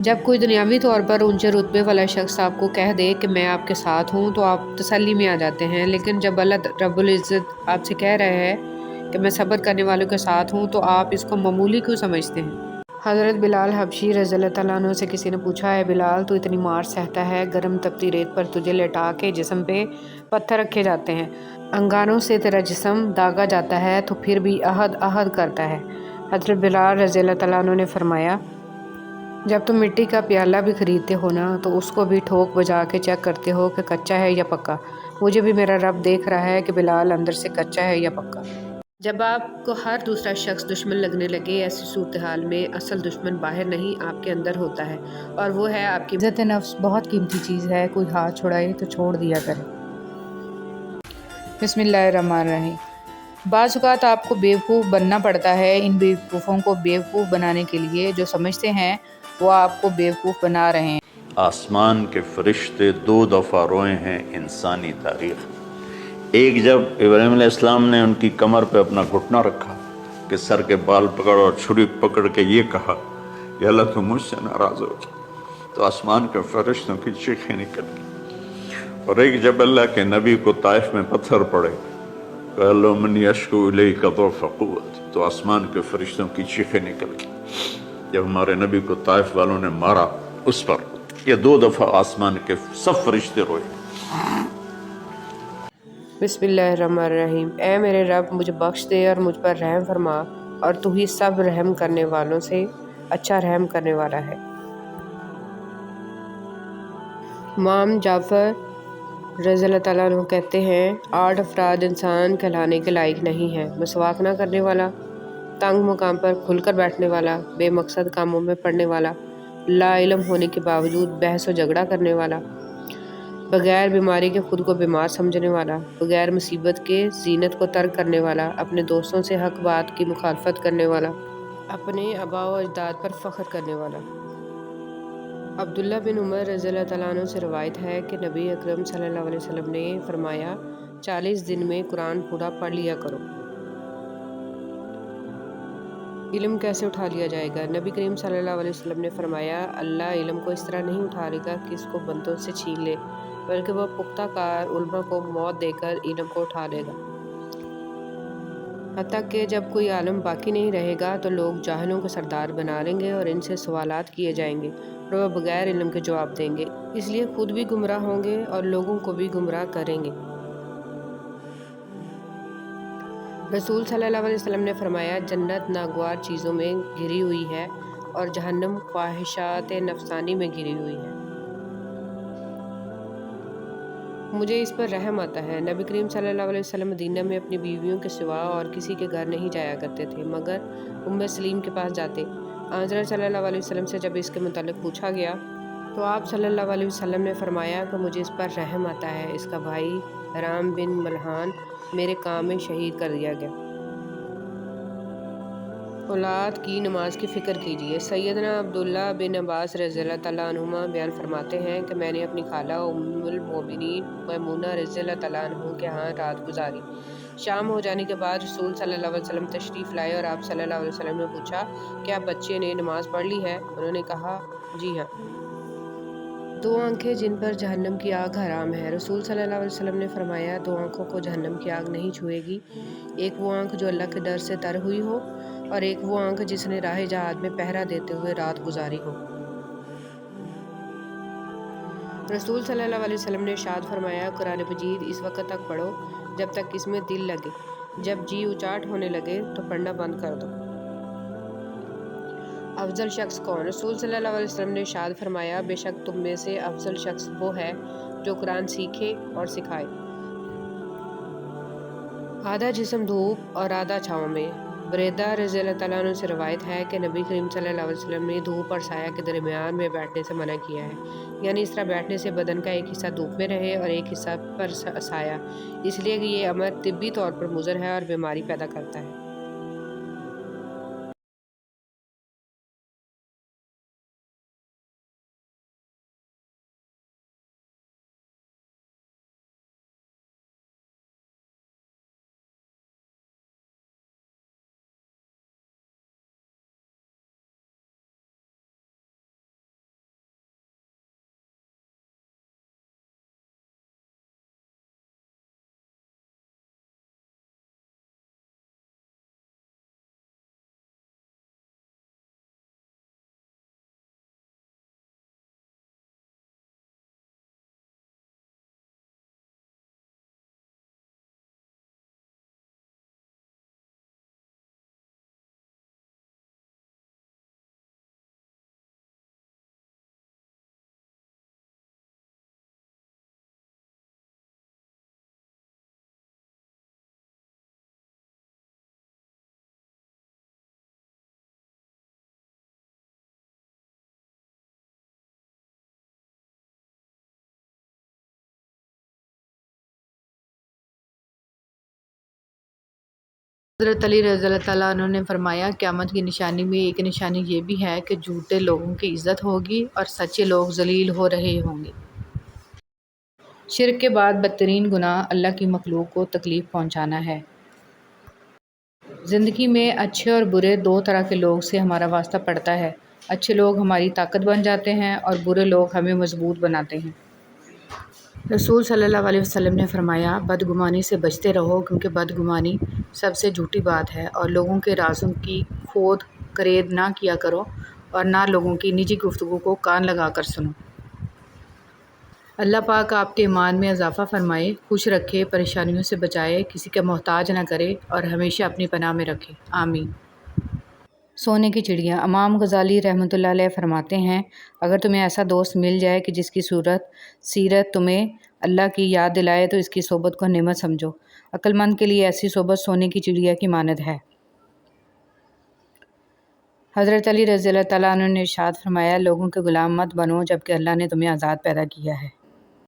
جب کوئی دنیاوی طور پر اونچے رتبے والا شخص آپ کو کہہ دے کہ میں آپ کے ساتھ ہوں تو آپ تسلی میں آ جاتے ہیں، لیکن جب اللہ رب العزت آپ سے کہہ رہے ہے کہ میں صبر کرنے والوں کے ساتھ ہوں تو آپ اس کو معمولی کیوں سمجھتے ہیں؟ حضرت بلال حبشی رضی اللہ تعالیٰ عنہ سے کسی نے پوچھا، ہے بلال تو اتنی مار سہتا ہے، گرم تپتی ریت پر تجھے لٹا کے جسم پہ پتھر رکھے جاتے ہیں، انگانوں سے تیرا جسم داغا جاتا ہے تو پھر بھی عہد عہد کرتا ہے۔ حضرت بلال رضی اللہ تعالیٰ عنہ نے فرمایا، جب تم مٹی کا پیالہ بھی خریدتے ہو نا تو اس کو بھی ٹھوک بجا کے چیک کرتے ہو کہ کچا ہے یا پکا۔ مجھے بھی میرا رب دیکھ رہا ہے کہ بلال اندر سے کچا ہے یا پکا۔ جب آپ کو ہر دوسرا شخص دشمن لگنے لگے، ایسی صورتحال میں اصل دشمن باہر نہیں آپ کے اندر ہوتا ہے، اور وہ ہے آپ کی عزت نفس۔ بہت قیمتی چیز ہے، کوئی ہاتھ چھڑائے تو چھوڑ دیا کرے۔ بسم اللہ الرحمن الرحیم۔ بعض اوقات آپ کو بیوقوف بننا پڑتا ہے، ان بیوقوفوں کو بیوقوف بنانے کے لیے جو سمجھتے ہیں وہ آپ کو بیوقوف بنا رہے ہیں۔ آسمان کے فرشتے 2 دفعہ روئے ہیں انسانی تاریخ۔ ایک جب ابراہیم علیہ السلام نے ان کی کمر پہ اپنا گھٹنا رکھا کہ سر کے بال پکڑ اور چھری پکڑ کے یہ کہا کہ اللہ تو مجھ سے ناراض ہو گیا، تو آسمان کے فرشتوں کی چیخیں نکل گئی۔ اور ایک جب اللہ کے نبی کو طائف میں پتھر پڑے کہ اللہ من یشکو الیک ضعف قوت، تو آسمان کے فرشتوں کی چیخیں نکل گئی۔ جب ہمارے نبی کو طائف والوں نے مارا اس پر یہ 2 دفعہ آسمان کے سب فرشتے روئے۔ بسم اللہ الرحمن الرحیم۔ اے میرے رب، مجھے بخش دے اور مجھ پر رحم فرما، اور تو ہی سب رحم کرنے والوں سے اچھا رحم کرنے والا ہے۔ امام جعفر رضی اللہ تعالیٰ عنہ کہتے ہیں، 8 افراد انسان کہلانے کے لائق نہیں ہیں: مسواک نہ کرنے والا، تنگ مقام پر کھل کر بیٹھنے والا، بے مقصد کاموں میں پڑنے والا، لا علم ہونے کے باوجود بحث و جھگڑا کرنے والا، بغیر بیماری کے خود کو بیمار سمجھنے والا، بغیر مصیبت کے زینت کو ترک کرنے والا، اپنے دوستوں سے حق بات کی مخالفت کرنے والا، اپنے آباء و اجداد پر فخر کرنے والا۔ عبداللہ بن عمر رضی اللہ تعالیٰ عنہ سے روایت ہے کہ نبی اکرم صلی اللہ علیہ وسلم نے فرمایا، 40 دن میں قرآن پورا پڑھ لیا کرو۔ علم کیسے اٹھا لیا جائے گا؟ نبی کریم صلی اللہ علیہ وسلم نے فرمایا، اللہ علم کو اس طرح نہیں اٹھا لے گا کہ اس کو بندوں سے چھین لے، بلکہ وہ پختہ کار علماء کو موت دے کر علم کو اٹھا لے گا۔ حتیٰ کہ جب کوئی عالم باقی نہیں رہے گا تو لوگ جاہلوں کو سردار بنا لیں گے اور ان سے سوالات کیے جائیں گے اور وہ بغیر علم کے جواب دیں گے، اس لیے خود بھی گمراہ ہوں گے اور لوگوں کو بھی گمراہ کریں گے۔ رسول صلی اللہ علیہ وسلم نے فرمایا، جنت ناگوار چیزوں میں گھری ہوئی ہے اور جہنم خواہشات نفسانی میں گھری ہوئی ہے۔ مجھے اس پر رحم آتا ہے۔ نبی کریم صلی اللہ علیہ وسلم مدینہ میں اپنی بیویوں کے سوا اور کسی کے گھر نہیں جایا کرتے تھے مگر ام سلیم کے پاس جاتے۔ حضرت صلی اللہ علیہ وسلم سے جب اس کے متعلق پوچھا گیا تو آپ صلی اللہ علیہ وسلم نے فرمایا کہ مجھے اس پر رحم آتا ہے، اس کا بھائی رام بن ملحان میرے کام میں شہید کر دیا گیا۔ اولاد کی نماز کی فکر کیجیے۔ سیدنا عبداللہ بن عباس رضی اللہ تعالیٰ عنہما بیان فرماتے ہیں کہ میں نے اپنی خالہ ام المومنین میمونہ رضی اللہ تعالیٰ عنہ کے ہاں رات گزاری۔ شام ہو جانے کے بعد رسول صلی اللہ علیہ وسلم تشریف لائے اور آپ صلی اللہ علیہ وسلم نے پوچھا، کیا بچے نے نماز پڑھ لی ہے؟ انہوں نے کہا، جی ہاں۔ 2 آنکھیں جن پر جہنم کی آگ حرام ہے۔ رسول صلی اللہ علیہ وسلم نے فرمایا، 2 آنکھوں کو جہنم کی آگ نہیں چھوئے گی، ایک وہ آنکھ جو اللہ کے ڈر سے تر ہوئی ہو اور ایک وہ آنکھ جس نے راہ جہاد میں پہرا دیتے ہوئے رات گزاری ہو۔ رسول صلی اللہ علیہ وسلم نے ارشاد فرمایا، قرآن مجید اس وقت تک پڑھو جب تک اس میں دل لگے، جب جی اچاٹ ہونے لگے تو پڑھنا بند کر دو۔ افضل شخص کون؟ رسول صلی اللہ علیہ وسلم نے ارشاد فرمایا، بے شک تم میں سے افضل شخص وہ ہے جو قرآن سیکھے اور سکھائے۔ آدھا جسم دھوپ اور آدھا چھاؤں میں۔ بریدہ رضی اللہ تعالیٰ عنہ سے روایت ہے کہ نبی کریم صلی اللہ علیہ وسلم نے دھوپ اور سایہ کے درمیان میں بیٹھنے سے منع کیا ہے، یعنی اس طرح بیٹھنے سے بدن کا ایک حصہ دھوپ میں رہے اور ایک حصہ پر سایہ، اس لیے کہ یہ امر طبی طور پر مضر ہے اور بیماری پیدا کرتا ہے۔ حضرت علی رضی اللہ تعالیٰ عنہ نے فرمایا قیامت کی نشانی میں ایک نشانی یہ بھی ہے کہ جھوٹے لوگوں کی عزت ہوگی اور سچے لوگ ذلیل ہو رہے ہوں گے۔ شرک کے بعد بدترین گناہ اللہ کی مخلوق کو تکلیف پہنچانا ہے۔ زندگی میں اچھے اور برے دو طرح کے لوگ سے ہمارا واسطہ پڑتا ہے۔ اچھے لوگ ہماری طاقت بن جاتے ہیں اور برے لوگ ہمیں مضبوط بناتے ہیں۔ رسول صلی اللہ علیہ وسلم نے فرمایا بدگمانی سے بچتے رہو کیونکہ بدگمانی سب سے جھوٹی بات ہے، اور لوگوں کے رازوں کی کھود کرید نہ کیا کرو اور نہ لوگوں کی نجی گفتگو کو کان لگا کر سنو۔ اللہ پاک آپ کے ایمان میں اضافہ فرمائے، خوش رکھے، پریشانیوں سے بچائے، کسی کا محتاج نہ کرے اور ہمیشہ اپنی پناہ میں رکھے، آمین۔ سونے کی چڑیا۔ امام غزالی رحمۃ اللہ علیہ فرماتے ہیں اگر تمہیں ایسا دوست مل جائے کہ جس کی سیرت تمہیں اللہ کی یاد دلائے تو اس کی صحبت کو نعمت سمجھو۔ عقل مند کے لیے ایسی صحبت سونے کی چڑیا کی مانند ہے۔ حضرت علی رضی اللہ تعالیٰ عنہ نے ارشاد فرمایا لوگوں کے غلام مت بنو جبکہ اللہ نے تمہیں آزاد پیدا کیا ہے۔